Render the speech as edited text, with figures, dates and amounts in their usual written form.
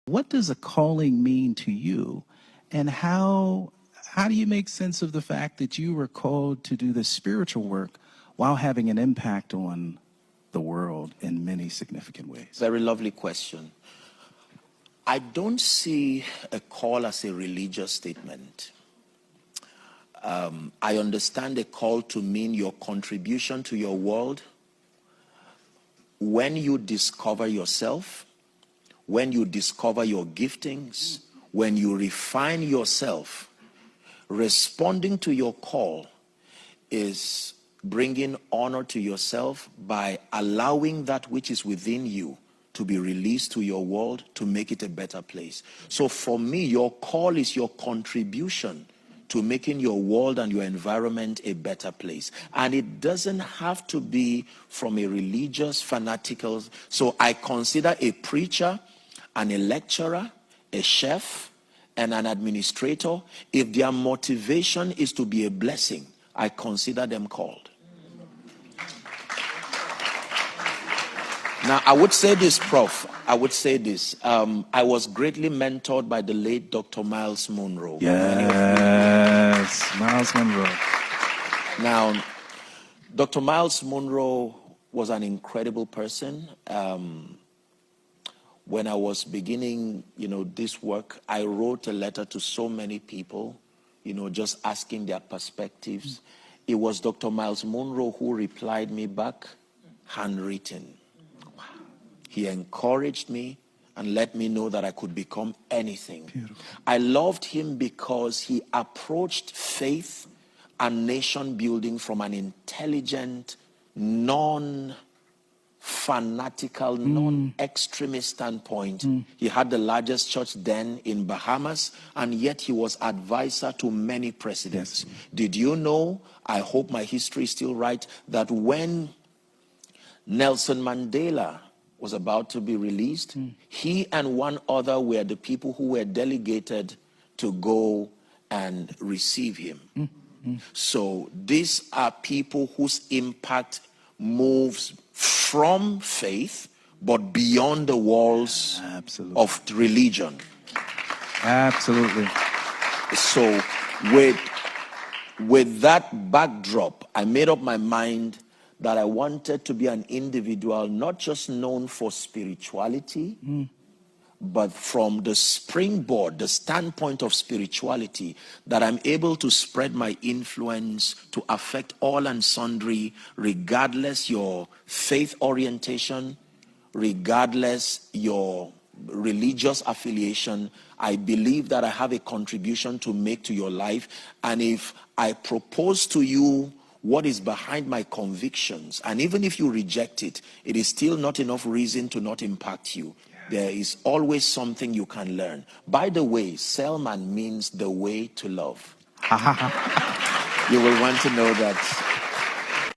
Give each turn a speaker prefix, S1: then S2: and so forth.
S1: What does a calling mean to you? And how do you make sense of the fact that you were called to do this spiritual work while having an impact on the world in many significant ways?
S2: Very lovely question. I don't see a call as a religious statement. I understand a call to mean your contribution to your world when you discover yourself, when you discover your giftings, when you refine yourself. Responding to your call is bringing honor to yourself by allowing that which is within you to be released to your world to make it a better place. So for me, your call is your contribution to making your world and your environment a better place. And it doesn't have to be from a religious, fanatical. So I consider a preacher and a lecturer, a chef, and an administrator, if their motivation is to be a blessing, I consider them called. Now, I would say this, Prof. I would say this. I was greatly mentored by the late Dr. Miles Monroe.
S1: Yes, Miles Monroe.
S2: Now, Dr. Miles Monroe was an incredible person. When I was beginning, this work, I wrote a letter to so many people, just asking their perspectives. It was Dr. Miles Monroe who replied me back, handwritten. He encouraged me and let me know that I could become anything.
S1: Beautiful.
S2: I loved him because he approached faith and nation building from an intelligent, non-fanatical, non-extremist standpoint. He had the largest church then in Bahamas, and yet he was advisor to many presidents.
S1: Yes.
S2: Did you know, I hope my history is still right, that when Nelson Mandela was about to be released, he and one other were the people who were delegated to go and receive him. So these are people whose impact moves from faith, but beyond the walls
S1: Absolutely.
S2: of religion.
S1: Absolutely.
S2: So with that backdrop, I made up my mind that I wanted to be an individual, not just known for spirituality, but from the springboard, the standpoint of spirituality, that I'm able to spread my influence to affect all and sundry, regardless your faith orientation, regardless your religious affiliation. I believe that I have a contribution to make to your life. And if I propose to you what is behind my convictions, and even if you reject it, it is still not enough reason to not impact you. There is always something you can learn. By the way, Selman means the way to love. You will want to know that.